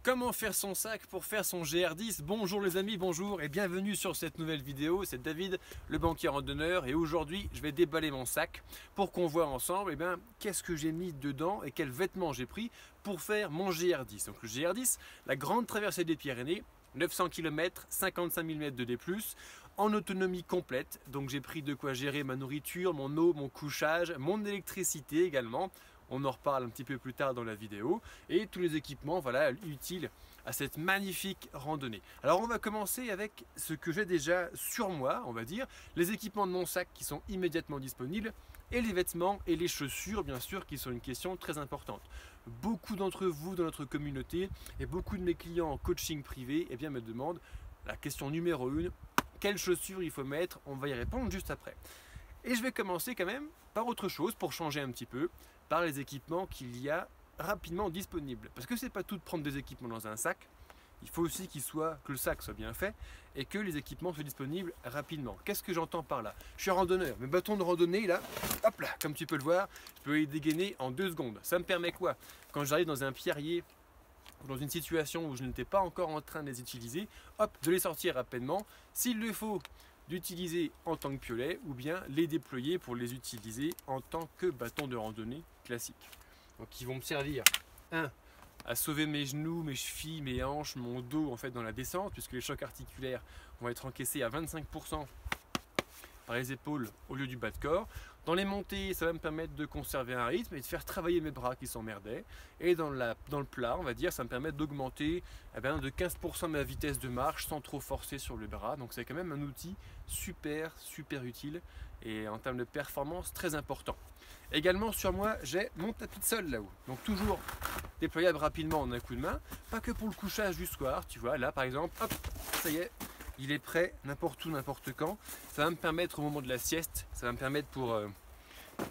Comment faire son sac pour faire son GR10? Bonjour les amis, bonjour et bienvenue sur cette nouvelle vidéo. C'est David, le banquier randonneur, et aujourd'hui je vais déballer mon sac pour qu'on voit ensemble qu'est-ce que j'ai mis dedans et quels vêtements j'ai pris pour faire mon GR10. Donc le GR10, la grande traversée des Pyrénées, 900 km, 55 000 mètres de D+, en autonomie complète. Donc j'ai pris de quoi gérer ma nourriture, mon eau, mon couchage, mon électricité également. On en reparle un petit peu plus tard dans la vidéo. Et tous les équipements utiles à cette magnifique randonnée. Alors on va commencer avec ce que j'ai déjà sur moi, on va dire. Les équipements de mon sac qui sont immédiatement disponibles. Et les vêtements et les chaussures, bien sûr, qui sont une question très importante. Beaucoup d'entre vous dans notre communauté et beaucoup de mes clients en coaching privé me demandent la question numéro 1, quelles chaussures il faut mettre? On va y répondre juste après. Et je vais commencer quand même par autre chose pour changer un petit peu, par les équipements qu'il y a rapidement disponibles. Parce que c'est pas tout de prendre des équipements dans un sac, il faut aussi que le sac soit bien fait et que les équipements soient disponibles rapidement. Qu'est-ce que j'entends par là? Je suis randonneur, mes bâtons de randonnée là, hop là, comme tu peux le voir, je peux les dégainer en 2 secondes. Ça me permet quoi? Quand j'arrive dans un pierrier ou dans une situation où je n'étais pas encore en train de les utiliser, hop, de les sortir rapidement. S'il le faut, d'utiliser en tant que piolet ou bien les déployer pour les utiliser en tant que bâton de randonnée classique. Donc ils vont me servir à sauver mes genoux, mes chevilles, mes hanches, mon dos en fait dans la descente, puisque les chocs articulaires vont être encaissés à 25% par les épaules au lieu du bas de corps. Dans les montées, ça va me permettre de conserver un rythme et de faire travailler mes bras qui s'emmerdaient. Et dans le plat, on va dire, ça me permet d'augmenter de 15% ma vitesse de marche sans trop forcer sur le bras. Donc c'est quand même un outil super utile et en termes de performance très important. Également sur moi, j'ai mon tapis de sol là-haut. Donc toujours déployable rapidement en un coup de main. Pas que pour le couchage du soir, tu vois. Là par exemple, hop, ça y est. Il est prêt n'importe où, n'importe quand. Ça va me permettre au moment de la sieste, ça va me permettre pour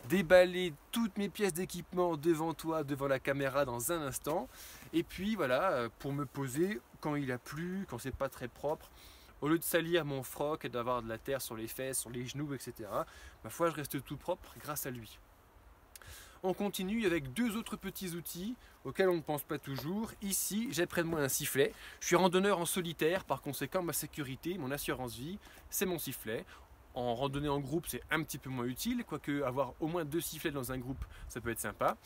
déballer toutes mes pièces d'équipement devant toi, devant la caméra dans un instant. Et puis voilà, pour me poser quand il a plu, quand c'est pas très propre. Au lieu de salir mon froc et d'avoir de la terre sur les fesses, sur les genoux, etc. Ma foi, je reste tout propre grâce à lui. On continue avec 2 autres petits outils auxquels on ne pense pas toujours. Ici, j'ai près de moi un sifflet. Je suis randonneur en solitaire, par conséquent, ma sécurité, mon assurance vie, c'est mon sifflet. En randonnée en groupe, c'est un petit peu moins utile, quoique avoir au moins 2 sifflets dans un groupe, ça peut être sympa.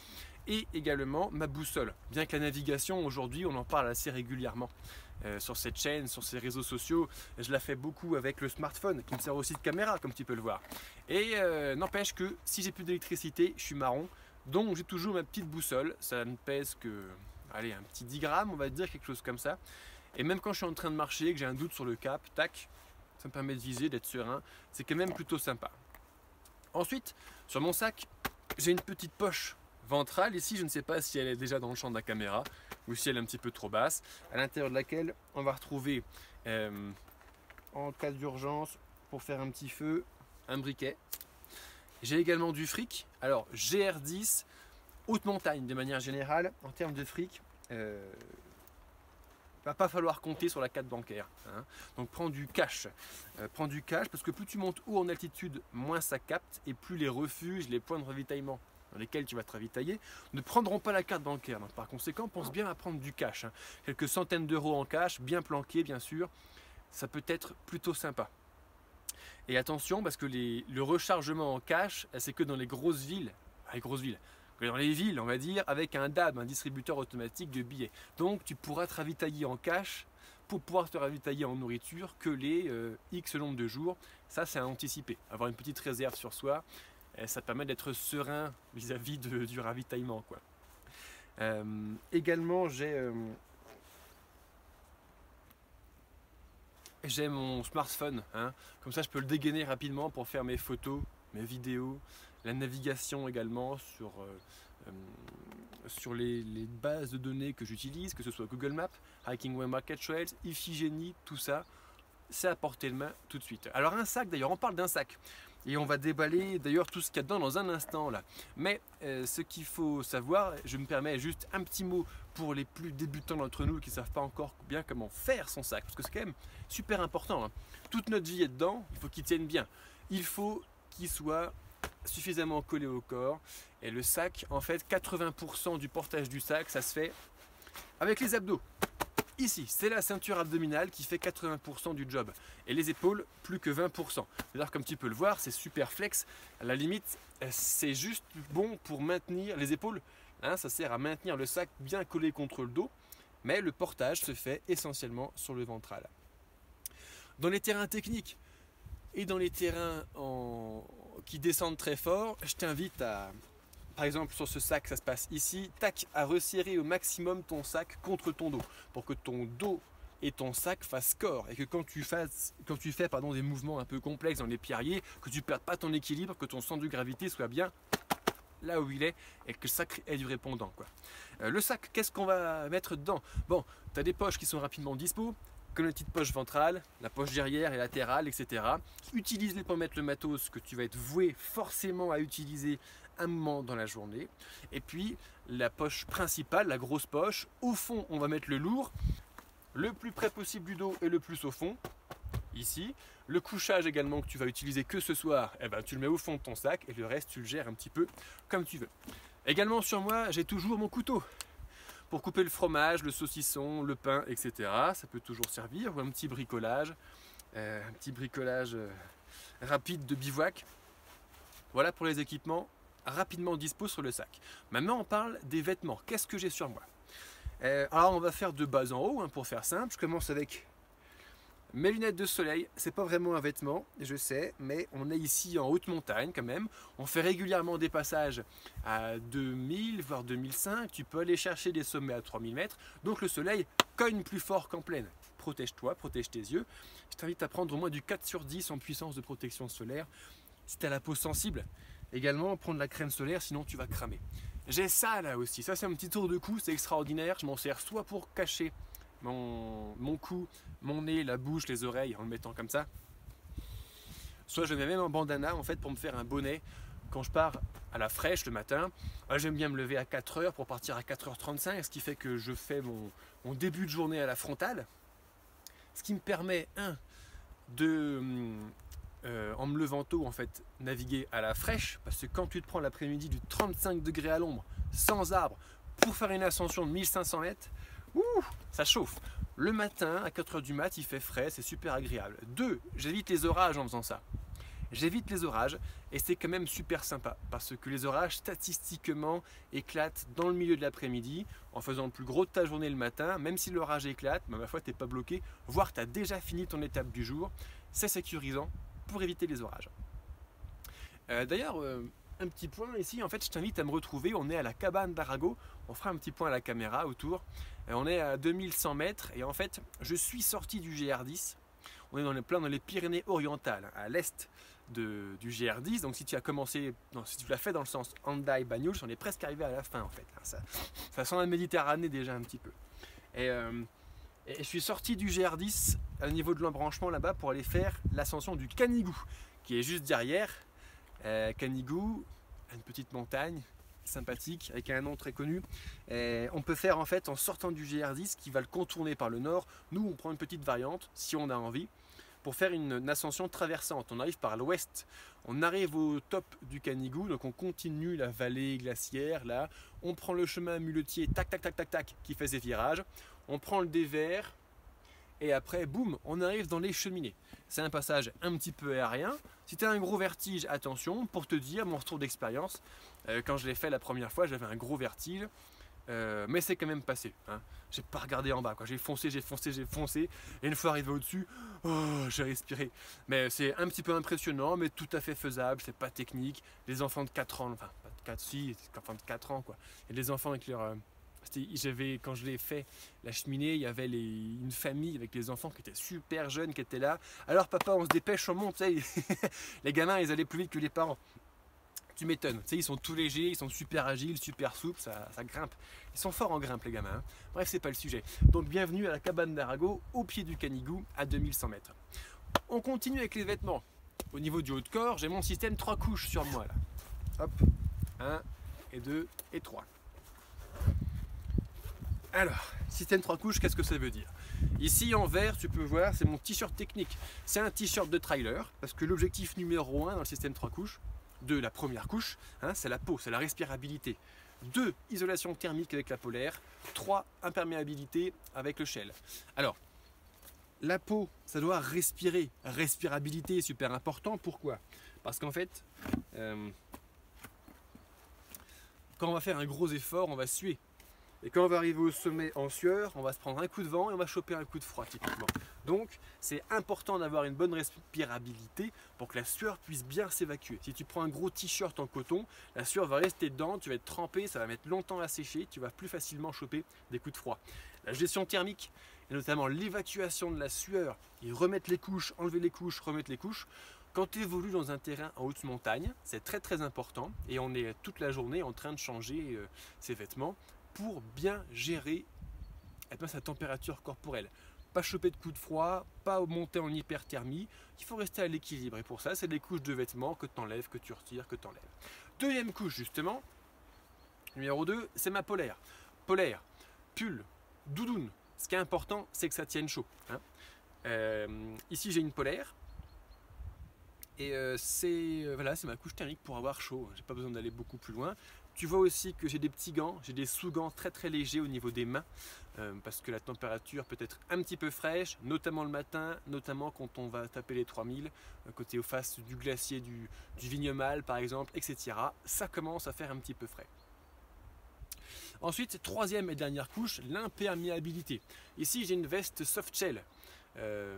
Et également ma boussole. Bien que la navigation, aujourd'hui, on en parle assez régulièrement. Sur cette chaîne, sur ces réseaux sociaux, je la fais beaucoup avec le smartphone qui me sert aussi de caméra comme tu peux le voir. Et n'empêche que si j'ai plus d'électricité, je suis marron, donc j'ai toujours ma petite boussole. Ça ne pèse que, allez, un petit 10 grammes, on va dire, quelque chose comme ça. Et même quand je suis en train de marcher, que j'ai un doute sur le cap, tac, ça me permet de viser, d'être serein. C'est quand même plutôt sympa. Ensuite, sur mon sac, j'ai une petite poche ventrale. Ici, je ne sais pas si elle est déjà dans le champ de la caméra ou si elle est un petit peu trop basse, à l'intérieur de laquelle on va retrouver en cas d'urgence, pour faire un petit feu, un briquet. J'ai également du fric. Alors GR10 haute montagne de manière générale, en termes de fric, va pas falloir compter sur la carte bancaire, hein. Donc prends du cash, parce que plus tu montes haut en altitude, moins ça capte, et plus les refuges, les points de ravitaillement dans lesquels tu vas te ravitailler ne prendront pas la carte bancaire. Donc par conséquent, pense bien à prendre du cash, hein. Quelques centaines d'euros en cash, bien planqués bien sûr, ça peut être plutôt sympa. Et attention, parce que le rechargement en cash, c'est que dans les grosses villes, dans les villes, on va dire, avec un DAB, un distributeur automatique de billets. Donc tu pourras te ravitailler en cash pour pouvoir te ravitailler en nourriture que les X nombre de jours. Ça, c'est à anticiper. Avoir une petite réserve sur soi, ça permet d'être serein vis-à-vis du ravitaillement, quoi. Également, j'ai mon smartphone, hein. Comme ça je peux le dégainer rapidement pour faire mes photos, mes vidéos, la navigation également sur les bases de données que j'utilise, que ce soit Google Maps, Hikingway Market Trails, Iphigénie, tout ça, c'est à portée de main tout de suite. Alors un sac, d'ailleurs, on parle d'un sac. Et on va déballer d'ailleurs tout ce qu'il y a dedans dans un instant là. Mais ce qu'il faut savoir, je me permets juste un petit mot pour les plus débutants d'entre nous qui ne savent pas encore bien comment faire son sac. Parce que c'est quand même super important, hein. Toute notre vie est dedans, il faut qu'il tienne bien. Il faut qu'il soit suffisamment collé au corps. Et le sac, en fait, 80% du portage du sac, ça se fait avec les abdos. ici, c'est la ceinture abdominale qui fait 80% du job. Et les épaules, plus que 20%. D'ailleurs, comme tu peux le voir, c'est super flex. À la limite, c'est juste bon pour maintenir les épaules. Hein, ça sert à maintenir le sac bien collé contre le dos. Mais le portage se fait essentiellement sur le ventral. Dans les terrains techniques et dans les terrains qui descendent très fort, je t'invite à... Par exemple sur ce sac, ça se passe ici, tac, à resserrer au maximum ton sac contre ton dos pour que ton dos et ton sac fassent corps et que quand tu fais des mouvements un peu complexes dans les pierriers, que tu ne perdes pas ton équilibre, que ton centre de gravité soit bien là où il est et que le sac ait du répondant, quoi. Le sac, qu'est-ce qu'on va mettre dedans? Bon, tu as des poches qui sont rapidement dispo, comme la petite poche ventrale, la poche derrière et latérale, etc. Utilise-les pour mettre le matos que tu vas être voué forcément à utiliser un moment dans la journée. Et puis la poche principale, la grosse poche, au fond on va mettre le lourd, le plus près possible du dos et le plus au fond, ici. Le couchage également que tu vas utiliser que ce soir, eh ben, tu le mets au fond de ton sac et le reste tu le gères un petit peu comme tu veux. Également sur moi, j'ai toujours mon couteau pour couper le fromage, le saucisson, le pain, etc. Ça peut toujours servir, ou un petit bricolage rapide de bivouac. Voilà pour les équipements rapidement dispo sur le sac. Maintenant on parle des vêtements. Qu'est-ce que j'ai sur moi? Alors on va faire de bas en haut, hein, pour faire simple. Je commence avec mes lunettes de soleil. C'est pas vraiment un vêtement, je sais, mais on est ici en haute montagne quand même. On fait régulièrement des passages à 2000 voire 2005. Tu peux aller chercher des sommets à 3000 mètres. Donc le soleil cogne plus fort qu'en pleine. Protège-toi, protège tes yeux. Je t'invite à prendre au moins du 4/10 en puissance de protection solaire si tu as la peau sensible. Également prendre la crème solaire, sinon tu vas cramer. J'ai ça là aussi, ça c'est un petit tour de cou, c'est extraordinaire. Je m'en sers soit pour cacher mon cou, mon nez, la bouche, les oreilles en le mettant comme ça, soit je mets même un bandana en fait pour me faire un bonnet quand je pars à la fraîche le matin. J'aime bien me lever à 4h pour partir à 4h35, ce qui fait que je fais mon début de journée à la frontale, ce qui me permet en me levant tôt en fait naviguer à la fraîche, parce que quand tu te prends l'après-midi du 35 degrés à l'ombre sans arbre pour faire une ascension de 1500 mètres, ça chauffe. Le matin à 4h du mat il fait frais, c'est super agréable. 2, j'évite les orages en faisant ça. J'évite les orages et c'est quand même super sympa parce que les orages statistiquement éclatent dans le milieu de l'après-midi en faisant le plus gros de ta journée le matin. Même si l'orage éclate, ma foi t'es pas bloqué, voire tu as déjà fini ton étape du jour. C'est sécurisant pour éviter les orages. D'ailleurs, un petit point ici, en fait je t'invite à me retrouver, on est à la cabane d'Arago, on fera un petit point à la caméra autour, on est à 2100 mètres et en fait je suis sorti du GR10, on est plein dans les Pyrénées orientales, à l'est du GR10, donc si tu as commencé, non, si tu l'as fait dans le sens Hendaye-Banyuls, on est presque arrivé à la fin en fait, ça sent la Méditerranée déjà un petit peu. Et je suis sorti du GR10 au niveau de l'embranchement là-bas pour aller faire l'ascension du Canigou, qui est juste derrière. Canigou, une petite montagne sympathique avec un nom très connu. On peut faire en fait en sortant du GR10 qui va le contourner par le nord. Nous on prend une petite variante si on a envie pour faire une ascension traversante. On arrive par l'ouest, on arrive au top du Canigou, donc on continue la vallée glaciaire là, on prend le chemin muletier tac tac tac tac tac qui fait ses virages, on prend le dévers et après boum on arrive dans les cheminées. C'est un passage un petit peu aérien. Si tu as un gros vertige, attention, pour te dire mon retour d'expérience, quand je l'ai fait la première fois j'avais un gros vertige, mais c'est quand même passé, hein. J'ai pas regardé en bas, j'ai foncé, et une fois arrivé au-dessus, j'ai respiré. Mais c'est un petit peu impressionnant, mais tout à fait faisable, c'est pas technique. Les enfants de 4 ans, enfin pas de 4, si, enfants de 4 ans quoi. Et les enfants avec leur... quand je l'ai fait, la cheminée, il y avait une famille avec les enfants qui étaient super jeunes, qui étaient là. Alors papa, on se dépêche, on monte. Les gamins, ils allaient plus vite que les parents. Tu m'étonnes, ils sont tout légers, ils sont super agiles, super souples, ça grimpe. Ils sont forts en grimpe les gamins, hein. Bref, c'est pas le sujet. Donc bienvenue à la cabane d'Arago, au pied du Canigou, à 2100 mètres. On continue avec les vêtements. Au niveau du haut de corps, j'ai mon système 3 couches sur moi là. Hop, 1 et 2 et 3. Alors, système 3 couches, qu'est-ce que ça veut dire? Ici en vert, tu peux voir, c'est mon t-shirt technique. C'est un t-shirt de trailer, parce que l'objectif numéro 1 dans le système 3 couches, de la première couche, hein, c'est la peau, c'est la respirabilité. 2. Isolation thermique avec la polaire. 3. Imperméabilité avec le shell. Alors, la peau, ça doit respirer. Respirabilité est super important. Pourquoi? Parce qu'en fait, quand on va faire un gros effort, on va suer. Et quand on va arriver au sommet en sueur, on va se prendre un coup de vent et on va choper un coup de froid typiquement. Donc c'est important d'avoir une bonne respirabilité pour que la sueur puisse bien s'évacuer. Si tu prends un gros t-shirt en coton, la sueur va rester dedans, tu vas être trempé, ça va mettre longtemps à sécher, tu vas plus facilement choper des coups de froid. La gestion thermique, et notamment l'évacuation de la sueur, et remettre les couches, enlever les couches, remettre les couches. Quand tu évolues dans un terrain en haute montagne, c'est très important et on est toute la journée en train de changer ses vêtements pour bien gérer sa température corporelle. Pas choper de coups de froid, pas monter en hyperthermie, il faut rester à l'équilibre. Et pour ça, c'est des couches de vêtements que tu enlèves, que tu retires, que tu enlèves. Deuxième couche justement, numéro 2, c'est ma polaire. Polaire, pull, doudoune. Ce qui est important, c'est que ça tienne chaud. Ici, j'ai une polaire. Et voilà, c'est ma couche thermique pour avoir chaud. J'ai pas besoin d'aller beaucoup plus loin. Tu vois aussi que j'ai des petits gants, j'ai des sous-gants très légers au niveau des mains parce que la température peut être un petit peu fraîche, notamment le matin, notamment quand on va taper les 3000, côté aux faces du glacier du Vignemale par exemple, etc. Ça commence à faire un petit peu frais. Ensuite, troisième et dernière couche, l'imperméabilité. Ici, j'ai une veste soft shell.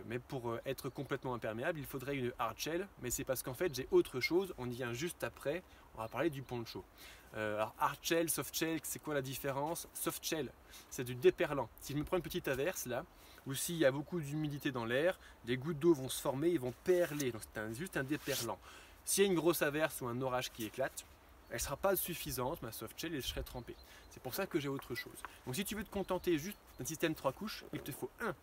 Mais pour être complètement imperméable, il faudrait une hard shell, mais c'est parce qu'en fait j'ai autre chose, on y vient juste après, on va parler du poncho. Alors hard shell, soft shell, c'est quoi la différence? Soft shell, c'est du déperlant. Si je me prends une petite averse là, ou s'il y a beaucoup d'humidité dans l'air, des gouttes d'eau vont se former, ils vont perler, donc c'est juste un déperlant. S'il y a une grosse averse ou un orage qui éclate, elle ne sera pas suffisante, ma soft shell, et je serai trempé. C'est pour ça que j'ai autre chose. Donc si tu veux te contenter juste d'un système 3 couches, il te faut 1.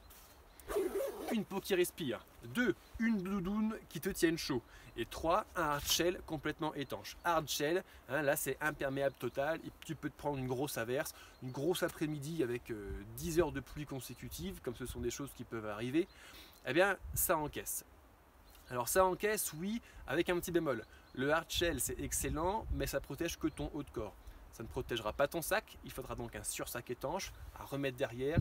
Une peau qui respire, 2. Une doudoune qui te tienne chaud, et 3. Un hard shell complètement étanche. Hard shell, là c'est imperméable total, et tu peux te prendre une grosse averse, une grosse après-midi avec 10 heures de pluie consécutives, comme ce sont des choses qui peuvent arriver, eh bien ça encaisse. Alors ça encaisse, oui, avec un petit bémol. Le hard shell c'est excellent, mais ça protège que ton haut de corps. Ça ne protégera pas ton sac, il faudra donc un sursac étanche à remettre derrière.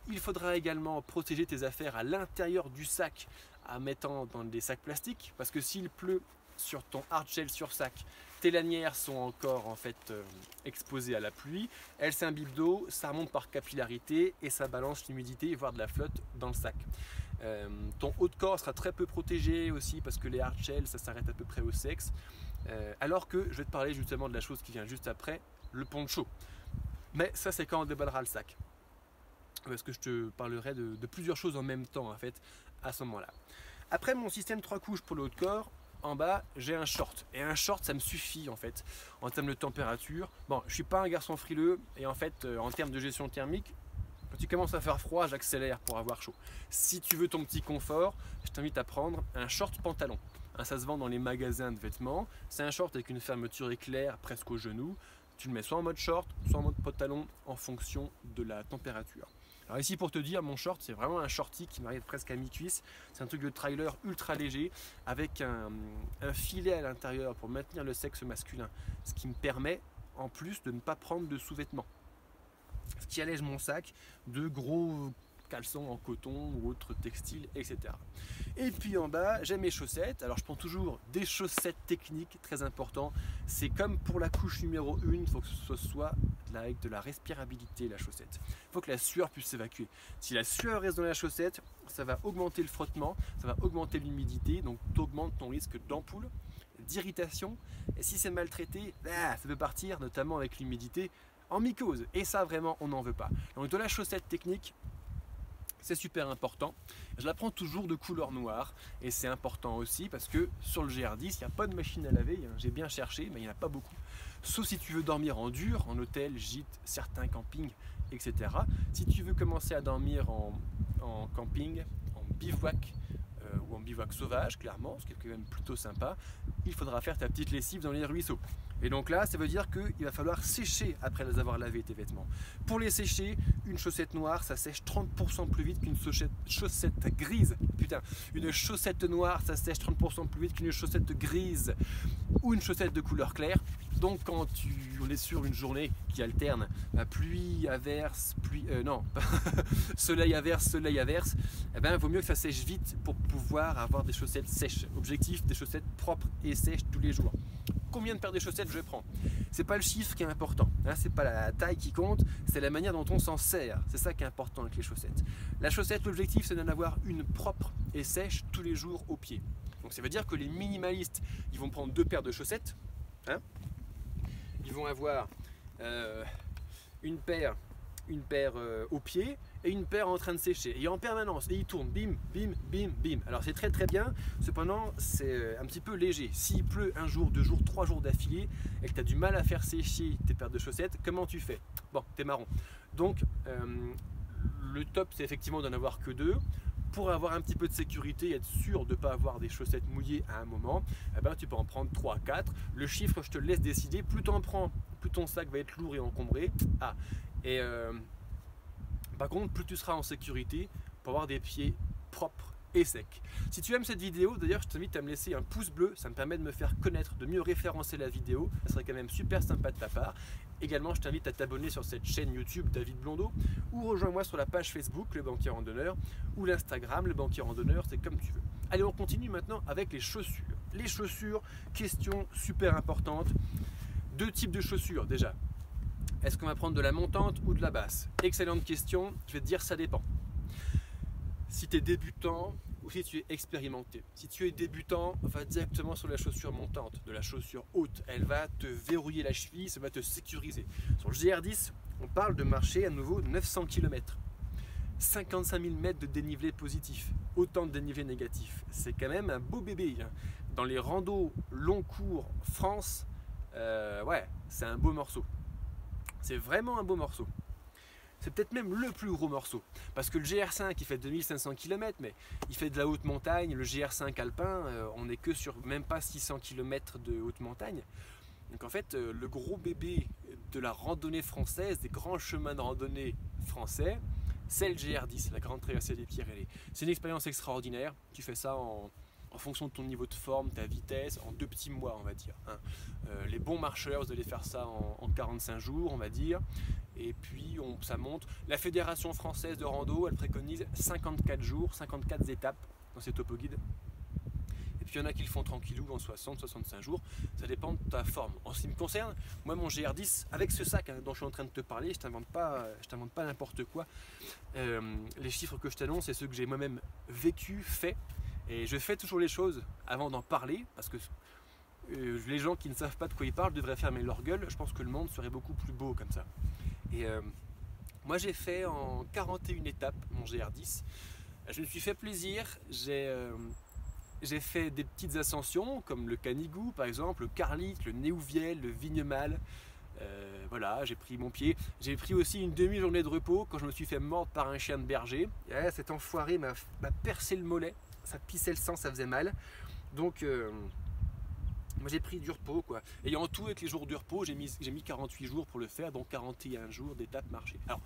Il faudra également protéger tes affaires à l'intérieur du sac en mettant dans des sacs plastiques, parce que s'il pleut sur ton hard shell sursac, tes lanières sont encore en fait exposées à la pluie, elles s'imbibent d'eau, ça remonte par capillarité et ça balance l'humidité, voire de la flotte dans le sac. Ton haut de corps sera très peu protégé aussi parce que les hard shells ça s'arrête à peu près au sexe, alors que je vais te parler justement de la chose qui vient juste après, le poncho. Mais ça c'est quand on déballera le sac, parce que je te parlerai de plusieurs choses en même temps en fait à ce moment là. Après mon système 3 couches pour le haut de corps, en bas j'ai un short, et un short ça me suffit en fait en termes de température. Bon, je suis pas un garçon frileux, et en fait en termes de gestion thermique, quand il commence à faire froid j'accélère pour avoir chaud. Si tu veux ton petit confort, je t'invite à prendre un short pantalon. Ça se vend dans les magasins de vêtements, c'est un short avec une fermeture éclair presque au genou. Tu le mets soit en mode short, soit en mode pantalon en fonction de la température. Alors ici pour te dire, mon short c'est vraiment un shorty qui m'arrive presque à mi-cuisse. C'est un truc de trailer ultra léger avec un filet à l'intérieur pour maintenir le sexe masculin. Ce qui me permet en plus de ne pas prendre de sous-vêtements. Ce qui allège mon sac de gros caleçons en coton ou autres textiles, etc. Et puis en bas, j'ai mes chaussettes. Alors je prends toujours des chaussettes techniques, très important. C'est comme pour la couche numéro 1, il faut que ce soit avec de la respirabilité la chaussette. Il faut que la sueur puisse s'évacuer. Si la sueur reste dans la chaussette, ça va augmenter le frottement, ça va augmenter l'humidité, donc tu augmentes ton risque d'ampoule, d'irritation. Et si c'est maltraité, ça peut partir, notamment avec l'humidité, en mycose. Et ça vraiment, on n'en veut pas. Donc de la chaussette technique, c'est super important. Je la prends toujours de couleur noire et c'est important aussi parce que sur le GR10 il n'y a pas de machine à laver, j'ai bien cherché mais il n'y en a pas beaucoup, sauf si tu veux dormir en dur, en hôtel, gîte, certains campings, etc. Si tu veux commencer à dormir en camping, en bivouac ou en bivouac sauvage clairement, ce qui est quand même plutôt sympa, il faudra faire ta petite lessive dans les ruisseaux. Et donc là, ça veut dire qu'il va falloir sécher après les avoir lavés tes vêtements. Pour les sécher, une chaussette noire, ça sèche 30% plus vite qu'une chaussette grise. Putain, une chaussette noire, ça sèche 30% plus vite qu'une chaussette grise. Ou une chaussette de couleur claire, Donc quand on est sur une journée qui alterne pluie, averse, pluie, non, soleil, averse, eh ben, vaut mieux que ça sèche vite pour pouvoir avoir des chaussettes sèches. Objectif, des chaussettes propres et sèches tous les jours. Combien de paires de chaussettes je prends? C'est pas le chiffre qui est important, hein, c'est pas la taille qui compte, c'est la manière dont on s'en sert. C'est ça qui est important avec les chaussettes. La chaussette, l'objectif, c'est d'en avoir une propre et sèche tous les jours au pied. Donc ça veut dire que les minimalistes, ils vont prendre 2 paires de chaussettes, hein. Ils vont avoir une paire au pied et une paire en train de sécher et en permanence, et ils tournent bim bim bim bim. Alors c'est très bien, cependant c'est un petit peu léger. S'il pleut un jour, 2 jours, 3 jours d'affilée et que tu as du mal à faire sécher tes paires de chaussettes, comment tu fais? Bon, t'es marron. Donc le top, c'est effectivement d'en avoir que 2. Pour avoir un petit peu de sécurité et être sûr de ne pas avoir des chaussettes mouillées à un moment, eh ben, tu peux en prendre 3, 4. Le chiffre, je te le laisse décider. Plus tu en prends, plus ton sac va être lourd et encombré. Ah, et par contre, plus tu seras en sécurité pour avoir des pieds propres et secs. Si tu aimes cette vidéo, d'ailleurs, je t'invite à me laisser un pouce bleu. Ça me permet de me faire connaître, de mieux référencer la vidéo. Ça serait quand même super sympa de ta part. Également, je t'invite à t'abonner sur cette chaîne YouTube David Blondeau ou rejoins-moi sur la page Facebook Le Banquier Randonneur ou l'Instagram Le Banquier Randonneur, c'est comme tu veux. Allez, on continue maintenant avec les chaussures. Les chaussures, question super importante. 2 types de chaussures déjà. Est-ce qu'on va prendre de la montante ou de la basse? Excellente question, je vais te dire ça dépend. Si tu es débutant ou si tu es expérimenté. Si tu es débutant, va directement sur la chaussure montante, de la chaussure haute. Elle va te verrouiller la cheville, ça va te sécuriser. Sur le GR10, on parle de marcher à nouveau 900 km. 55 000 mètres de dénivelé positif, autant de dénivelé négatif. C'est quand même un beau bébé. Dans les randos long cours France, ouais, c'est un beau morceau. C'est vraiment un beau morceau. C'est peut-être même le plus gros morceau. Parce que le GR5 il fait 2500 km, mais il fait de la haute montagne. Le GR5 alpin, on n'est que sur même pas 600 km de haute montagne. Donc en fait, le gros bébé de la randonnée française, des grands chemins de randonnée français, c'est le GR10, la grande traversée des Pyrénées. C'est une expérience extraordinaire. Tu fais ça en fonction de ton niveau de forme, ta vitesse, en 2 petits mois, on va dire. Hein. Les bons marcheurs, vous allez faire ça en 45 jours, on va dire. Et puis, ça monte. La Fédération française de rando, elle préconise 54 jours, 54 étapes dans ses topo guides. Et puis, il y en a qui le font tranquillou en 60-65 jours. Ça dépend de ta forme. En ce qui me concerne, moi, mon GR10, avec ce sac dont je suis en train de te parler, je ne t'invente pas n'importe quoi. Les chiffres que je t'annonce, c'est ceux que j'ai moi-même vécu, fait. Et je fais toujours les choses avant d'en parler, parce que les gens qui ne savent pas de quoi ils parlent devraient fermer leur gueule. Je pense que le monde serait beaucoup plus beau comme ça. Et moi j'ai fait en 41 étapes mon GR10. Je me suis fait plaisir, j'ai fait des petites ascensions comme le Canigou par exemple, le Carlick, le Néouviel, le Vignemale. Voilà, j'ai pris mon pied. J'ai pris aussi une demi-journée de repos quand je me suis fait mordre par un chien de berger. Et cet enfoiré m'a percé le mollet, ça pissait le sang, ça faisait mal. Donc moi j'ai pris du repos quoi. Et en tout avec les jours de repos, j'ai mis 48 jours pour le faire, donc 41 jours d'étape marché. Alors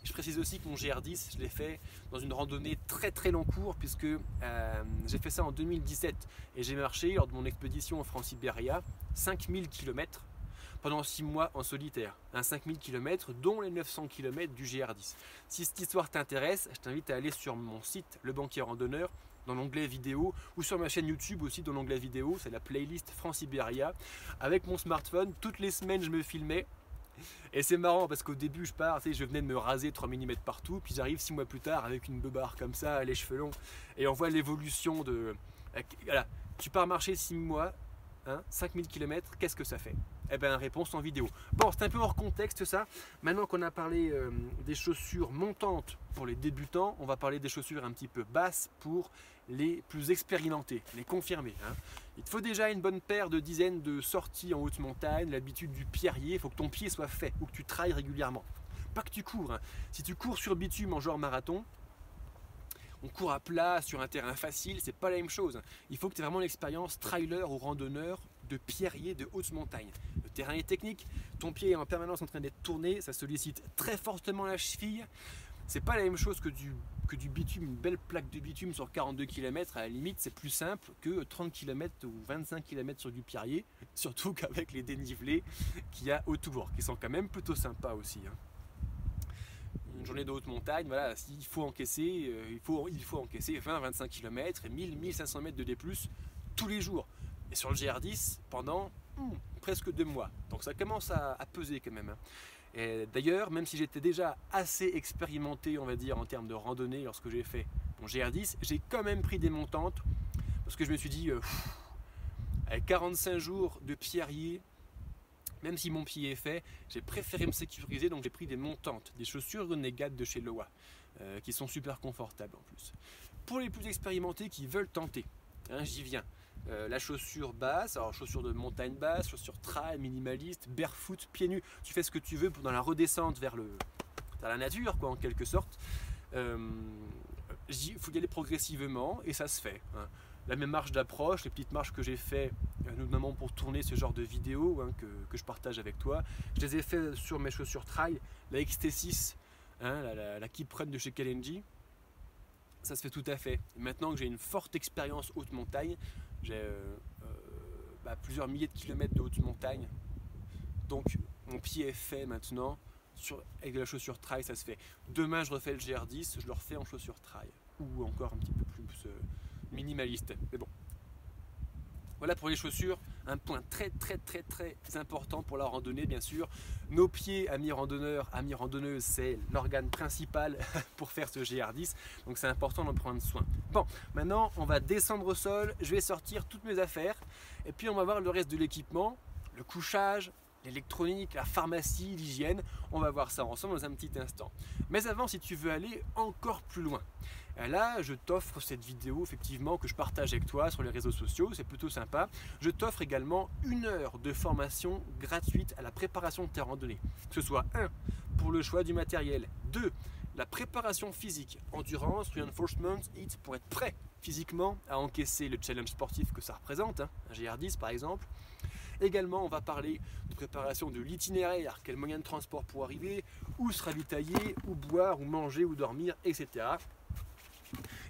je précise aussi que mon GR10, je l'ai fait dans une randonnée très long cours, puisque j'ai fait ça en 2017 et j'ai marché lors de mon expédition en France-Iberia 5000 km pendant 6 mois en solitaire. 5000 km dont les 900 km du GR10. Si cette histoire t'intéresse, je t'invite à aller sur mon site Le Banquier Randonneur, dans l'onglet vidéo, ou sur ma chaîne YouTube aussi dans l'onglet vidéo, c'est la playlist France-Iberia. Avec mon smartphone, toutes les semaines je me filmais. Et c'est marrant parce qu'au début je pars, je venais de me raser 3 mm partout, puis j'arrive 6 mois plus tard avec une beubare comme ça, les cheveux longs, et on voit l'évolution de... Voilà, tu pars marcher 6 mois, 5000 km, qu'est-ce que ça fait? Eh bien, réponse en vidéo. Bon, c'est un peu hors contexte ça. Maintenant qu'on a parlé des chaussures montantes pour les débutants, on va parler des chaussures un petit peu basses pour les plus expérimentés, les confirmés. Il te faut déjà une bonne paire de dizaines de sorties en haute montagne, l'habitude du pierrier, il faut que ton pied soit fait ou que tu trailles régulièrement. Pas que tu cours. Si tu cours sur bitume en genre marathon, on court à plat sur un terrain facile, c'est pas la même chose. Il faut que tu aies vraiment l'expérience trailer ou randonneur de pierrier de haute montagne. Le terrain est technique, ton pied est en permanence en train d'être tourné, ça sollicite très fortement la cheville. C'est pas la même chose que que du bitume, une belle plaque de bitume sur 42 km, à la limite, c'est plus simple que 30 km ou 25 km sur du pierrier, surtout qu'avec les dénivelés qu'il y a autour, qui sont quand même plutôt sympas aussi. Hein. Une journée de haute montagne, voilà, il faut encaisser 20-25 km et 1000-1500 mètres de D+, tous les jours. Et sur le GR10, pendant presque 2 mois. Donc ça commence à peser quand même. Hein. D'ailleurs, même si j'étais déjà assez expérimenté, on va dire, en termes de randonnée lorsque j'ai fait mon GR10, j'ai quand même pris des montantes parce que je me suis dit, avec 45 jours de pierrier, même si mon pied est fait, j'ai préféré me sécuriser, donc j'ai pris des montantes, des chaussures Renegade de chez Lowa, qui sont super confortables en plus. Pour les plus expérimentés qui veulent tenter, hein, j'y viens. La chaussure basse, alors chaussure de montagne basse, chaussure trail, minimaliste, barefoot, pieds nus, tu fais ce que tu veux dans la redescente vers la nature, quoi, en quelque sorte. Il faut y aller progressivement et ça se fait. Hein. La même marche d'approche, les petites marches que j'ai fait, notamment pour tourner ce genre de vidéos hein, que je partage avec toi, je les ai fait sur mes chaussures trail, la XT6, hein, la Keep Run de chez Kalenji. Ça se fait tout à fait. Et maintenant que j'ai une forte expérience haute montagne, j'ai plusieurs milliers de kilomètres de haute montagne, donc mon pied est fait maintenant, avec de la chaussure trail ça se fait. Demain je refais le GR10, je le refais en chaussure trail, ou encore un petit peu plus minimaliste, mais bon. Voilà pour les chaussures, un point très important pour la randonnée bien sûr. Nos pieds, amis randonneurs, amis randonneuses, c'est l'organe principal pour faire ce GR10, donc c'est important d'en prendre soin. Bon, maintenant on va descendre au sol, je vais sortir toutes mes affaires, et puis on va voir le reste de l'équipement, le couchage, l'électronique, la pharmacie, l'hygiène, on va voir ça ensemble dans un petit instant. Mais avant, si tu veux aller encore plus loin, là je t'offre cette vidéo effectivement que je partage avec toi sur les réseaux sociaux, c'est plutôt sympa. Je t'offre également 1 heure de formation gratuite à la préparation de tes randonnées, que ce soit 1 pour le choix du matériel, 2 la préparation physique, endurance, reinforcement, HIIT, pour être prêt physiquement à encaisser le challenge sportif que ça représente, hein, un GR10 par exemple. Également, on va parler de préparation de l'itinéraire, quel moyen de transport pour arriver, où se ravitailler, où boire, où manger, où dormir, etc.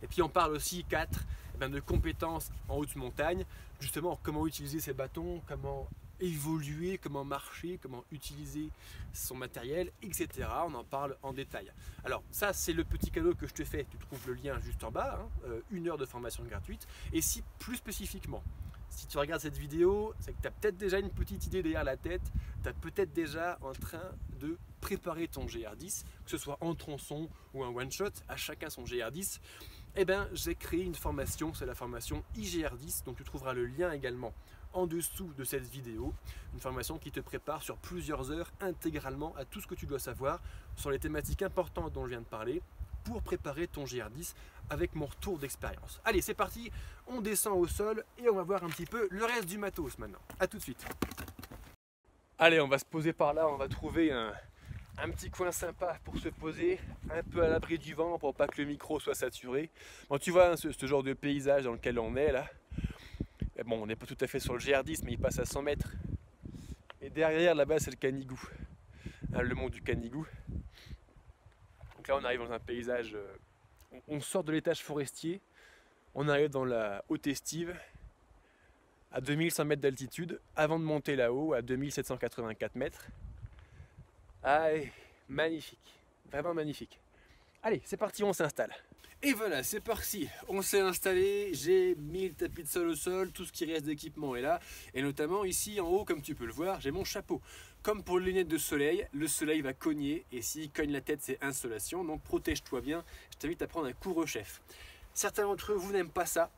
Et puis on parle aussi 4 de compétences en haute montagne, justement comment utiliser ses bâtons, comment évoluer, comment marcher, comment utiliser son matériel, etc. On en parle en détail. Alors ça c'est le petit cadeau que je te fais, tu trouves le lien juste en bas, hein, 1 heure de formation gratuite. Et si plus spécifiquement, si tu regardes cette vidéo, c'est que tu as peut-être déjà une petite idée derrière la tête, tu es peut-être déjà en train de préparer ton GR10, que ce soit en tronçon ou un one-shot, à chacun son GR10. Eh bien, j'ai créé une formation, c'est la formation IGR10, donc tu trouveras le lien également en dessous de cette vidéo. Une formation qui te prépare sur plusieurs heures intégralement à tout ce que tu dois savoir sur les thématiques importantes dont je viens de parler pour préparer ton GR10 avec mon retour d'expérience. Allez, c'est parti, on descend au sol et on va voir un petit peu le reste du matos maintenant. A tout de suite. Allez, on va se poser par là, on va trouver un petit coin sympa pour se poser, un peu à l'abri du vent pour pas que le micro soit saturé. Bon, tu vois, hein, ce genre de paysage dans lequel on est là. Et bon, on n'est pas tout à fait sur le GR10, mais il passe à 100 mètres. Et derrière, là-bas, c'est le Canigou, hein, le mont du Canigou. Donc là, on arrive dans un paysage, on sort de l'étage forestier, on arrive dans la haute estive, à 2100 mètres d'altitude, avant de monter là-haut à 2784 mètres. Ah, magnifique, vraiment magnifique. Allez, c'est parti, on s'installe. Et voilà, c'est parti, on s'est installé, j'ai mis le tapis de sol au sol, tout ce qui reste d'équipement est là, et notamment ici en haut, comme tu peux le voir, j'ai mon chapeau. Comme pour les lunettes de soleil, le soleil va cogner, et s'il cogne la tête, c'est insolation, donc protège-toi bien, je t'invite à prendre un couvre-chef. Certains d'entre vous n'aiment pas ça,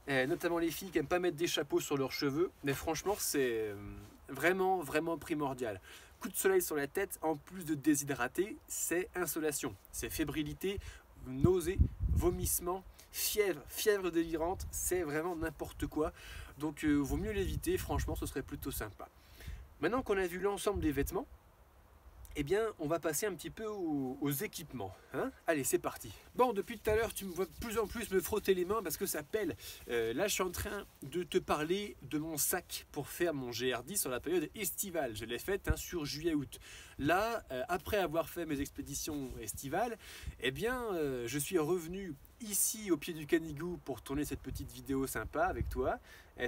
notamment les filles qui n'aiment pas mettre des chapeaux sur leurs cheveux, mais franchement, c'est vraiment primordial. Coup de soleil sur la tête, en plus de déshydrater, c'est insolation, c'est fébrilité, nausées, vomissements, fièvre délirante, c'est vraiment n'importe quoi. Donc vaut mieux l'éviter, franchement ce serait plutôt sympa. Maintenant qu'on a vu l'ensemble des vêtements, eh bien, on va passer un petit peu aux équipements. Hein. Allez, c'est parti. Bon, depuis tout à l'heure, tu me vois de plus en plus me frotter les mains parce que ça pèle. Là, je suis en train de te parler de mon sac pour faire mon GR10 sur la période estivale. Je l'ai faite sur juillet-août. Là, après avoir fait mes expéditions estivales, eh bien, je suis revenu ici au pied du Canigou pour tourner cette petite vidéo sympa avec toi.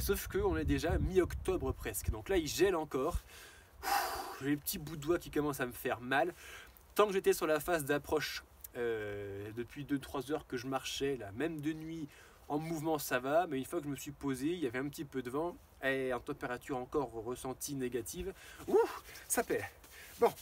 Sauf qu'on est déjà mi-octobre presque. Donc là, il gèle encore. J'ai les petits bouts de doigts qui commencent à me faire mal. Tant que j'étais sur la phase d'approche, depuis 2-3 heures que je marchais, là, même de nuit, en mouvement ça va, mais une fois que je me suis posé, il y avait un petit peu de vent et en température encore ressentie négative. Ouh, ça pèle. Bon,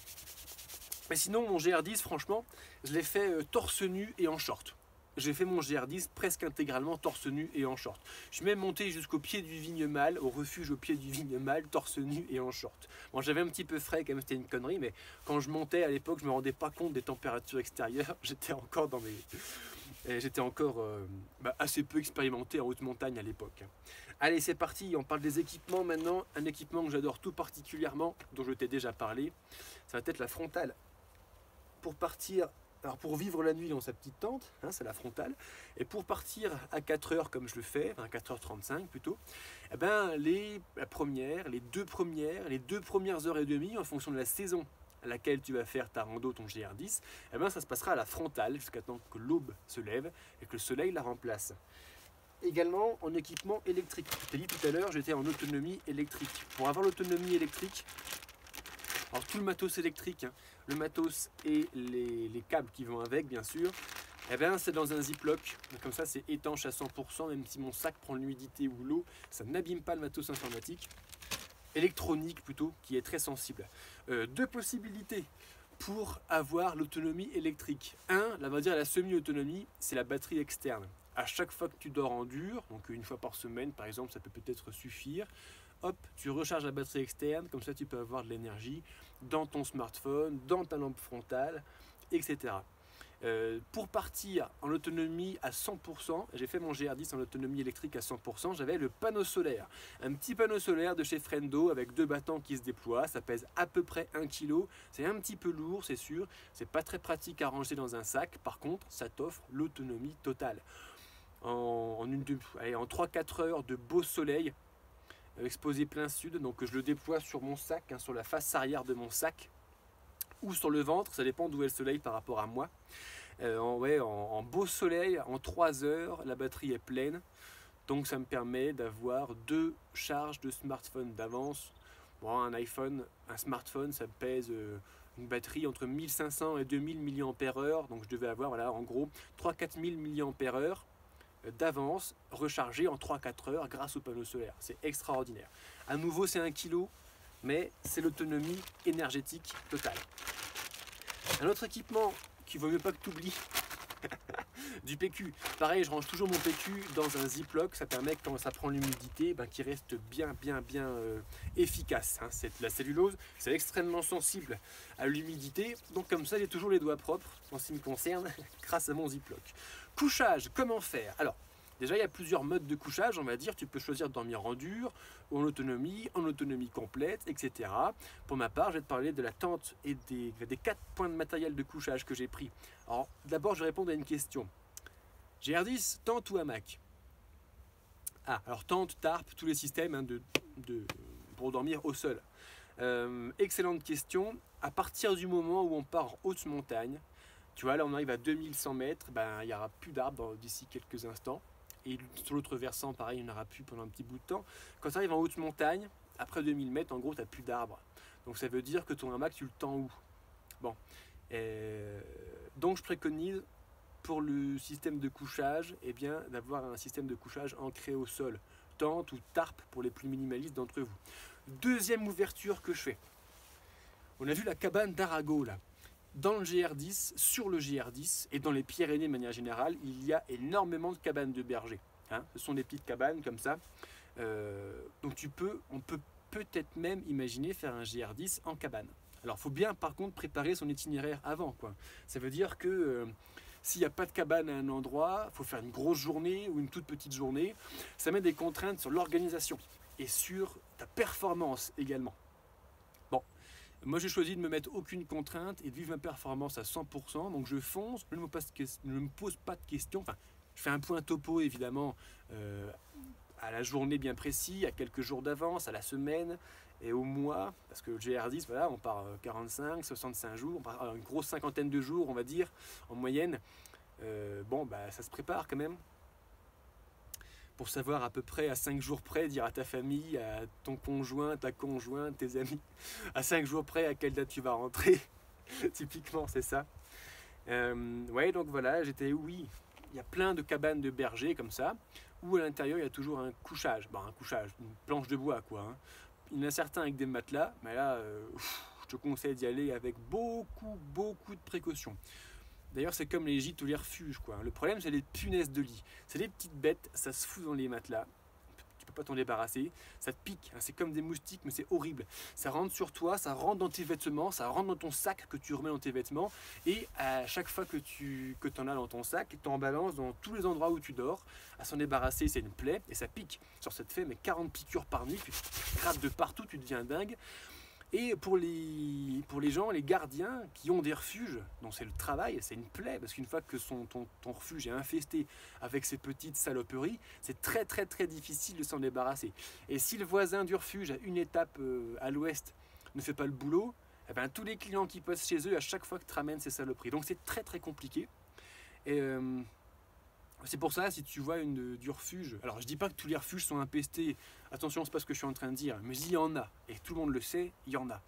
mais sinon mon GR10, franchement, je l'ai fait torse nu et en short. J'ai fait mon GR10 presque intégralement torse nu et en short. Je suis même monté jusqu'au pied du Vignemale, au refuge au pied du Vignemale, torse nu et en short. Bon, j'avais un petit peu frais, quand même, c'était une connerie, mais quand je montais à l'époque, je me rendais pas compte des températures extérieures. J'étais encore assez peu expérimenté en haute montagne à l'époque. Allez, c'est parti, on parle des équipements maintenant. Un équipement que j'adore tout particulièrement, dont je t'ai déjà parlé, ça va être la frontale. Pour partir... Alors pour vivre la nuit dans sa petite tente, c'est la frontale, et pour partir à 4 heures comme je le fais, à 4h35 plutôt, eh ben les deux premières heures et demie en fonction de la saison à laquelle tu vas faire ta rando, ton GR10, eh ben ça se passera à la frontale jusqu'à temps que l'aube se lève et que le soleil la remplace. Également en équipement électrique. Je t'ai dit tout à l'heure, j'étais en autonomie électrique. Pour avoir l'autonomie électrique, alors tout le matos électrique, le matos et les câbles qui vont avec bien sûr, eh bien, c'est dans un ziploc, comme ça c'est étanche à 100%, même si mon sac prend l'humidité ou l'eau, ça n'abîme pas le matos informatique, électronique plutôt, qui est très sensible. Deux possibilités pour avoir l'autonomie électrique. La semi-autonomie, c'est la batterie externe. À chaque fois que tu dors en dur, donc une fois par semaine par exemple, ça peut peut-être suffire. Hop, tu recharges la batterie externe, comme ça tu peux avoir de l'énergie dans ton smartphone, dans ta lampe frontale, etc. Pour partir en autonomie à 100%, j'ai fait mon GR10 en autonomie électrique à 100%, j'avais le panneau solaire. Un petit panneau solaire de chez Frendo avec 2 battants qui se déploient, ça pèse à peu près 1 kg, c'est un petit peu lourd c'est sûr, c'est pas très pratique à ranger dans un sac, par contre ça t'offre l'autonomie totale. En 3-4 heures de beau soleil, exposé plein sud, donc je le déploie sur mon sac, sur la face arrière de mon sac ou sur le ventre, ça dépend d'où est le soleil par rapport à moi. En beau soleil, en 3 heures, la batterie est pleine, donc ça me permet d'avoir 2 charges de smartphone d'avance. Bon, un smartphone, ça pèse une batterie entre 1500 et 2000 mAh, donc je devais avoir en gros 3-4 000 mAh d'avance rechargé en 3-4 heures grâce au panneau solaire. C'est extraordinaire. À nouveau, c'est 1 kg, mais c'est l'autonomie énergétique totale. Un autre équipement qu'il vaut mieux pas que tu oublies, du PQ. Pareil, je range toujours mon PQ dans un ziploc. Ça permet que quand ça prend l'humidité, qu'il reste bien efficace. C'est de la cellulose, c'est extrêmement sensible à l'humidité. Donc comme ça, j'ai toujours les doigts propres en ce qui me concerne grâce à mon ziploc. Couchage, comment faire? Alors, déjà, il y a plusieurs modes de couchage, on va dire. Tu peux choisir de dormir en dur, en autonomie complète, etc. Pour ma part, je vais te parler de la tente et des 4 points de matériel de couchage que j'ai pris. Alors, d'abord, je vais répondre à une question. GR10, tente ou hamac? Alors tente, tarp, tous les systèmes pour dormir au sol. Excellente question. À partir du moment où on part en haute montagne, tu vois, là on arrive à 2100 mètres, il n'y aura plus d'arbres d'ici quelques instants. Et sur l'autre versant, pareil, il n'y en aura plus pendant un petit bout de temps. Quand tu arrives en haute montagne, après 2000 mètres, en gros, tu n'as plus d'arbres. Donc ça veut dire que ton hamac, tu le tends où? Bon. Donc je préconise pour le système de couchage, d'avoir un système de couchage ancré au sol. Tente ou tarp pour les plus minimalistes d'entre vous. Deuxième ouverture que je fais. On a vu la cabane d'Arago là. Dans le GR10, sur le GR10 et dans les Pyrénées de manière générale, il y a énormément de cabanes de bergers. Ce sont des petites cabanes comme ça. Donc on peut peut-être même imaginer faire un GR10 en cabane. Alors il faut bien par contre préparer son itinéraire avant, quoi. Ça veut dire que s'il n'y a pas de cabane à un endroit, il faut faire une grosse journée ou une toute petite journée. Ça met des contraintes sur l'organisation et sur ta performance également. Bon. Moi j'ai choisi de me mettre aucune contrainte et de vivre ma performance à 100%, donc je fonce, je ne me pose pas de questions, enfin je fais un point topo évidemment à la journée bien précis, à quelques jours d'avance, à la semaine et au mois, parce que le GR10, voilà, on part 45, 65 jours, on part une grosse cinquantaine de jours on va dire, en moyenne. Bon bah ça se prépare quand même, pour savoir à peu près à 5 jours près, dire à ta famille, à ton conjoint, ta conjointe, tes amis, à 5 jours près à quelle date tu vas rentrer. Typiquement, c'est ça. Ouais, donc voilà, oui, il y a plein de cabanes de bergers comme ça, où à l'intérieur il y a toujours un couchage, une planche de bois quoi. Hein. Il y en a certains avec des matelas, mais là, je te conseille d'y aller avec beaucoup de précautions. D'ailleurs, c'est comme les gîtes ou les refuges, quoi. Le problème, c'est les punaises de lit. C'est des petites bêtes, ça se fout dans les matelas. Tu peux pas t'en débarrasser. Ça te pique. Hein. C'est comme des moustiques, mais c'est horrible. Ça rentre sur toi, ça rentre dans tes vêtements, ça rentre dans ton sac que tu remets dans tes vêtements. Et à chaque fois que tu en as dans ton sac, tu en balances dans tous les endroits où tu dors. À s'en débarrasser, c'est une plaie et ça pique. Sur ça te fait 40 piqûres par nuit. Tu te grattes de partout, tu deviens dingue. Et pour les gens, les gardiens qui ont des refuges, dont c'est le travail, c'est une plaie, parce qu'une fois que ton refuge est infesté avec ces petites saloperies, c'est très difficile de s'en débarrasser. Et si le voisin du refuge à une étape à l'ouest ne fait pas le boulot, eh ben, tous les clients qui passent chez eux à chaque fois que tu ramènes ces saloperies. Donc c'est très compliqué. Et c'est pour ça, si tu vois du refuge, alors je dis pas que tous les refuges sont infestés, attention, c'est pas ce que je suis en train de dire, mais il y en a, et tout le monde le sait, il y en a.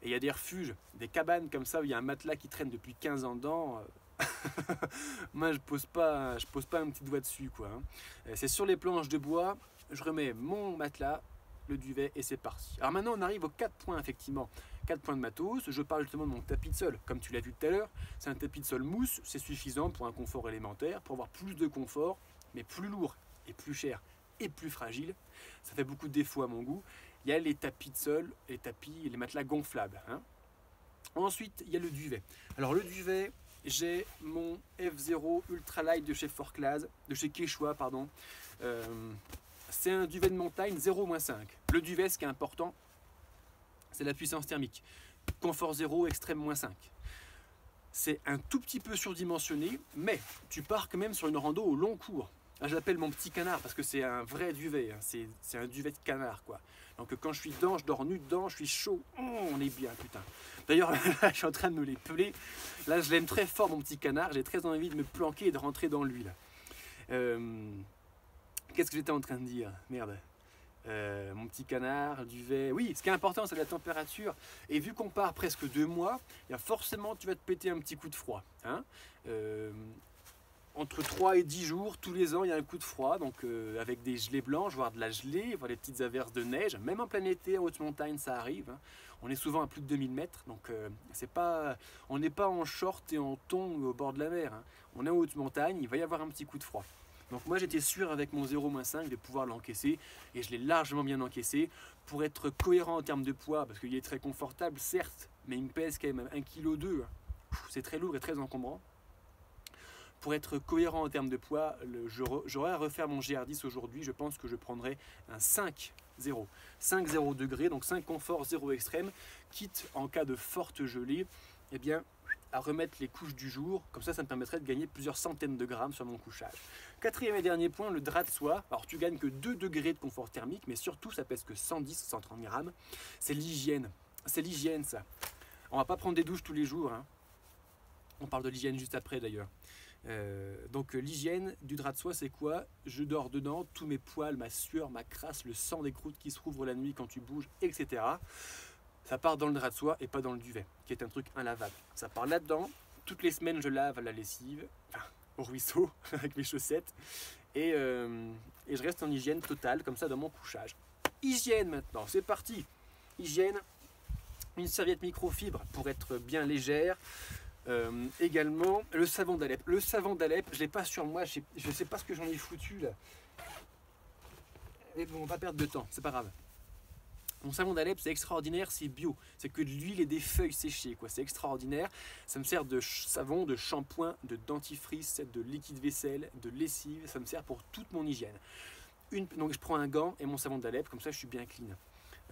Et il y a des refuges, des cabanes comme ça, où il y a un matelas qui traîne depuis 15 ans dedans, moi je pose pas un petit doigt dessus, quoi. Hein. C'est sur les planches de bois, je remets mon matelas, le duvet, et c'est parti. Alors maintenant on arrive aux 4 points, effectivement. 4 points de matos, je parle justement de mon tapis de sol, comme tu l'as vu tout à l'heure, c'est un tapis de sol mousse, c'est suffisant pour un confort élémentaire, pour avoir plus de confort, mais plus lourd et plus cher et plus fragile, ça fait beaucoup de défauts à mon goût. Il y a les tapis de sol, les matelas gonflables. Hein. Ensuite, il y a le duvet. Alors le duvet, j'ai mon F0 Ultralight de chez Forclaz, de chez Quechua, pardon. C'est un duvet de montagne 0-5. Le duvet, ce qui est important, c'est la puissance thermique. Confort 0, extrême -5. C'est un tout petit peu surdimensionné, mais tu pars quand même sur une rando au long cours. Là, je l'appelle mon petit canard parce que c'est un vrai duvet. Hein. C'est un duvet de canard, quoi. Donc quand je suis dedans, je dors nu dedans, je suis chaud. On est bien, putain. D'ailleurs, là, je suis en train de me les peler. Là, je l'aime très fort, mon petit canard. J'ai très envie de me planquer et de rentrer dans lui, là. Qu'est-ce que j'étais en train de dire? Merde. Mon petit canard, duvet. Oui, ce qui est important, c'est la température. Et vu qu'on part presque 2 mois, il y a forcément, tu vas te péter un petit coup de froid. Hein. Entre 3 et 10 jours, tous les ans, il y a un coup de froid. Donc, avec des gelées blanches, voire de la gelée, voire des petites averses de neige. Même en plein été, en haute montagne, ça arrive. Hein. On est souvent à plus de 2000 mètres. Donc, on n'est pas en short et en tongs au bord de la mer. Hein. On est en haute montagne, il va y avoir un petit coup de froid. Donc moi j'étais sûr avec mon 0-5 de pouvoir l'encaisser et je l'ai largement bien encaissé pour être cohérent en termes de poids parce qu'il est très confortable certes mais il me pèse quand même 1,2 kg. C'est très lourd et très encombrant. Pour être cohérent en termes de poids, j'aurais à refaire mon GR10 aujourd'hui, je pense que je prendrai un 5-0. 5-0 degrés, donc 5 confort, 0 extrême, quitte en cas de forte gelée, eh bien à remettre les couches du jour, comme ça me permettrait de gagner plusieurs centaines de grammes sur mon couchage. Quatrième et dernier point, le drap de soie. Alors tu gagnes que 2 degrés de confort thermique, mais surtout ça pèse que 110-130 grammes. C'est l'hygiène, ça. On va pas prendre des douches tous les jours, hein. On parle de l'hygiène juste après d'ailleurs. Donc l'hygiène du drap de soie c'est quoi? Je dors dedans, tous mes poils, ma sueur, ma crasse, le sang des croûtes qui se rouvrent la nuit quand tu bouges, etc. Ça part dans le drap de soie et pas dans le duvet, qui est un truc inlavable. Ça part là-dedans, toutes les semaines je lave à la lessive, enfin, au ruisseau, avec mes chaussettes, et je reste en hygiène totale, comme ça dans mon couchage. Hygiène maintenant, c'est parti. Hygiène, une serviette microfibre pour être bien légère. Également, le savon d'Alep. Le savon d'Alep, je ne l'ai pas sur moi, je ne sais pas ce que j'en ai foutu là. Mais bon, on va pas perdre de temps, c'est pas grave. Mon savon d'Alep, c'est extraordinaire, c'est bio. C'est que de l'huile et des feuilles séchées, quoi. C'est extraordinaire. Ça me sert de savon, de shampoing, de dentifrice, de liquide vaisselle, de lessive. Ça me sert pour toute mon hygiène. Donc je prends un gant et mon savon d'Alep, comme ça je suis bien clean.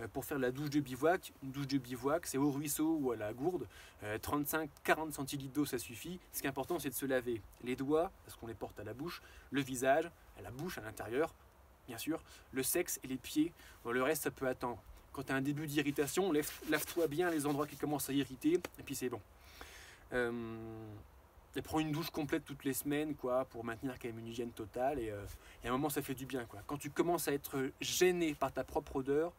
pour faire la douche de bivouac. Une douche de bivouac, c'est au ruisseau ou à la gourde. 35-40 centilitres d'eau, ça suffit. Ce qui est important, c'est de se laver les doigts, parce qu'on les porte à la bouche, le visage, à la bouche, à l'intérieur, bien sûr, le sexe et les pieds. Bon, le reste, ça peut attendre. Quand tu as un début d'irritation, lave-toi bien les endroits qui commencent à irriter, et puis c'est bon. Et prends une douche complète toutes les semaines, quoi, pour maintenir quand même une hygiène totale. Et à un moment, ça fait du bien, quoi. Quand tu commences à être gêné par ta propre odeur,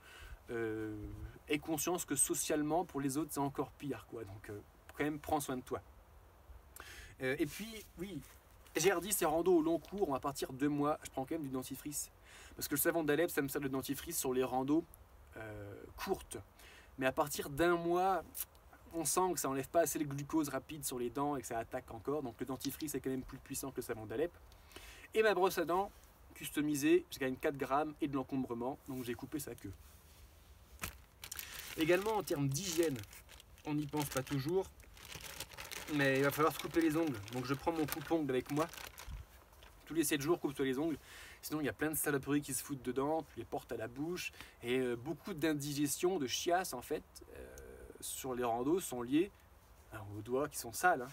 aie conscience que socialement, pour les autres, c'est encore pire, quoi. Donc, quand même, prends soin de toi. Et puis, oui, GR10 et rando au long cours, on va partir 2 mois. Je prends quand même du dentifrice. Parce que le savon d'Alep, ça me sert de dentifrice sur les randos courtes. Mais à partir d'1 mois, on sent que ça n'enlève pas assez le glucose rapide sur les dents et que ça attaque encore. Donc le dentifrice est quand même plus puissant que le savon d'Alep. Et ma brosse à dents, customisée, je gagne 4 grammes et de l'encombrement. Donc j'ai coupé sa queue. Également en termes d'hygiène, on n'y pense pas toujours. Mais il va falloir se couper les ongles. Donc je prends mon coupe-ongle avec moi. Tous les 7 jours, coupe-toi les ongles. Sinon, il y a plein de saloperies qui se foutent dedans. Tu les portes à la bouche. Et beaucoup d'indigestion, de chiasse, en fait, sur les randos sont liés aux doigts qui sont sales.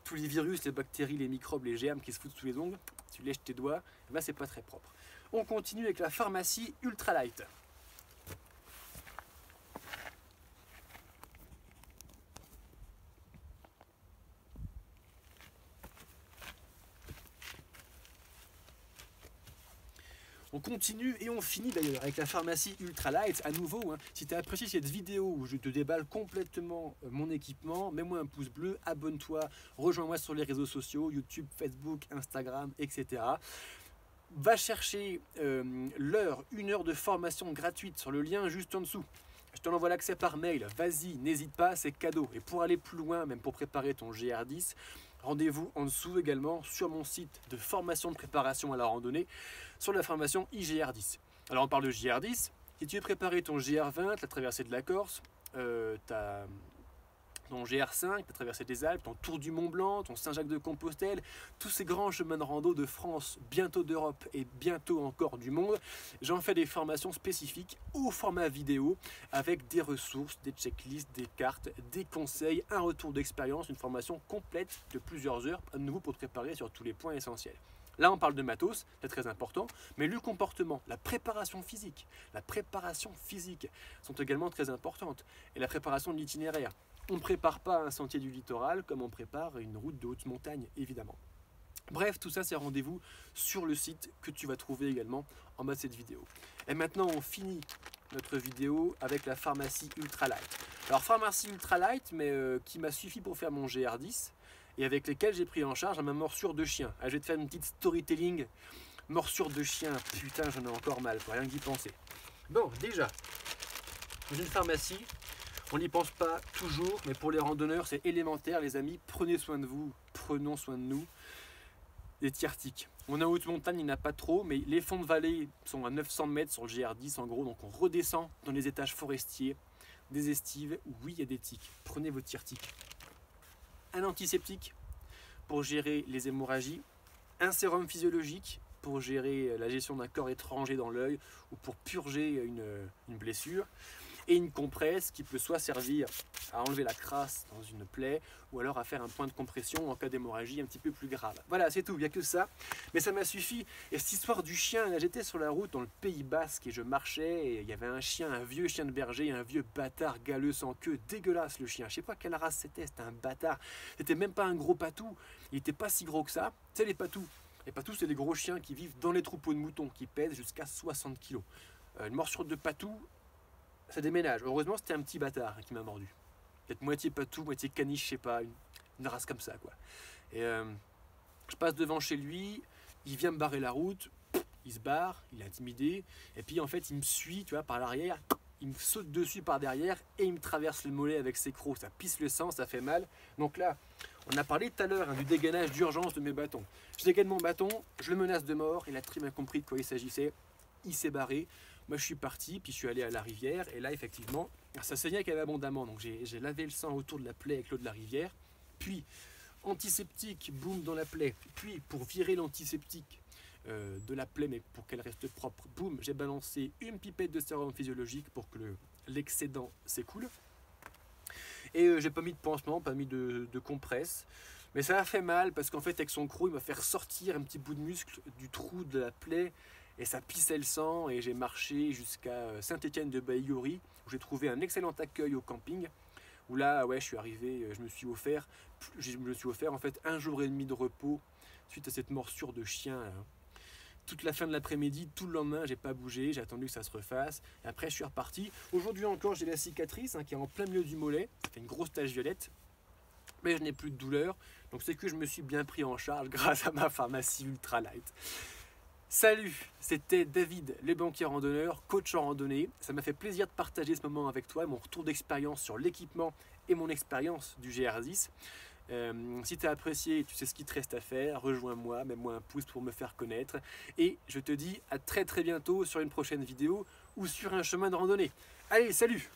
Tous les virus, les bactéries, les microbes, les germes qui se foutent sous les ongles, tu lèches tes doigts, et ben c'est pas très propre. On continue avec la pharmacie Ultralight. On continue et on finit d'ailleurs avec la pharmacie Ultralight. À nouveau, si tu as apprécié cette vidéo où je te déballe complètement mon équipement, mets-moi un pouce bleu, abonne-toi, rejoins-moi sur les réseaux sociaux, YouTube, Facebook, Instagram, etc. Va chercher 1 heure de formation gratuite sur le lien juste en dessous. Je te l'envoie l'accès par mail. Vas-y, n'hésite pas, c'est cadeau. Et pour aller plus loin, même pour préparer ton GR10, rendez-vous en dessous également sur mon site de formation de préparation à la randonnée, sur la formation IGR10. Alors on parle de GR10. Si tu veux préparer ton GR20, la traversée de la Corse, ton GR5, la traversée des Alpes, ton Tour du Mont Blanc, ton Saint-Jacques-de-Compostelle, tous ces grands chemins de rando de France, bientôt d'Europe et bientôt encore du monde, j'en fais des formations spécifiques au format vidéo avec des ressources, des checklists, des cartes, des conseils, un retour d'expérience, une formation complète de plusieurs heures à nouveau pour te préparer sur tous les points essentiels. Là, on parle de matos, c'est très important, mais le comportement, la préparation physique sont également très importantes. Et la préparation de l'itinéraire. On ne prépare pas un sentier du littoral comme on prépare une route de haute montagne, évidemment. Bref, tout ça, c'est rendez-vous sur le site que tu vas trouver également en bas de cette vidéo. Et maintenant, on finit notre vidéo avec la pharmacie Ultralight. Alors, pharmacie Ultralight, mais qui m'a suffi pour faire mon GR10 et avec lesquels j'ai pris en charge ma morsure de chien. Ah, je vais te faire une petite storytelling. Morsure de chien, putain, j'en ai encore mal, rien que d'y penser. Bon, déjà, dans une pharmacie, on n'y pense pas toujours, mais pour les randonneurs, c'est élémentaire, les amis. Prenez soin de vous, prenons soin de nous. Des tiers-tiques. On est en haute montagne, il n'y en a pas trop, mais les fonds de vallée sont à 900 mètres sur le GR10 en gros, donc on redescend dans les étages forestiers, des estives où oui, il y a des tiques. Prenez vos tiers-tiques. Un antiseptique pour gérer les hémorragies, un sérum physiologique pour gérer la gestion d'un corps étranger dans l'œil ou pour purger une blessure, et une compresse qui peut soit servir à enlever la crasse dans une plaie ou alors à faire un point de compression en cas d'hémorragie un petit peu plus grave. Voilà, c'est tout, il n'y a que ça, mais ça m'a suffi. Et cette histoire du chien, là, j'étais sur la route dans le Pays Basque et je marchais et il y avait un chien, un vieux chien de berger, un vieux bâtard galeux sans queue, dégueulasse le chien. Je sais pas quelle race c'était un bâtard. C'était même pas un gros patou, il n'était pas si gros que ça. Tu sais les patous. Les patous, c'est des gros chiens qui vivent dans les troupeaux de moutons, qui pèsent jusqu'à 60 kg. Une morsure de patou, ça déménage. Heureusement, c'était un petit bâtard qui m'a mordu. Peut-être moitié patou, moitié caniche, je sais pas, une race comme ça, quoi. Et je passe devant chez lui, il vient me barrer la route, il se barre, il est intimidé, et puis en fait, il me suit, tu vois, par l'arrière, il me saute dessus par derrière, et il me traverse le mollet avec ses crocs. Ça pisse le sang, ça fait mal. Donc là, on a parlé tout à l'heure du dégainage d'urgence de mes bâtons. Je dégaine mon bâton, je le menace de mort, il a très bien compris de quoi il s'agissait, il s'est barré. Moi, je suis parti, puis je suis allé à la rivière, et là, effectivement, ça saignait quand même abondamment. Donc, j'ai lavé le sang autour de la plaie avec l'eau de la rivière. Puis, antiseptique, boum, dans la plaie. Puis, pour virer l'antiseptique, de la plaie, mais pour qu'elle reste propre, boum, j'ai balancé une pipette de sérum physiologique pour que l'excédent s'écoule. Et j'ai pas mis de pansement, pas mis de compresse. Mais ça a fait mal parce qu'en fait avec son croc il m'a fait ressortir un petit bout de muscle du trou de la plaie et ça pissait le sang, et j'ai marché jusqu'à Saint-Étienne-de-Baïgorry où j'ai trouvé un excellent accueil au camping, où là ouais je suis arrivé, je me suis offert en fait 1 jour et demi de repos suite à cette morsure de chien là. Toute la fin de l'après-midi, tout le lendemain, j'ai pas bougé, j'ai attendu que ça se refasse. Et après, je suis reparti. Aujourd'hui encore, j'ai la cicatrice qui est en plein milieu du mollet. Ça fait une grosse tache violette. Mais je n'ai plus de douleur. Donc c'est que je me suis bien pris en charge grâce à ma pharmacie Ultra Light. Salut, c'était David, le banquier randonneur, coach en randonnée. Ça m'a fait plaisir de partager ce moment avec toi, mon retour d'expérience sur l'équipement et mon expérience du GR10. Si tu as apprécié, tu sais ce qu'il te reste à faire, rejoins-moi, mets-moi un pouce pour me faire connaître. Et je te dis à très bientôt sur une prochaine vidéo ou sur un chemin de randonnée. Allez, salut!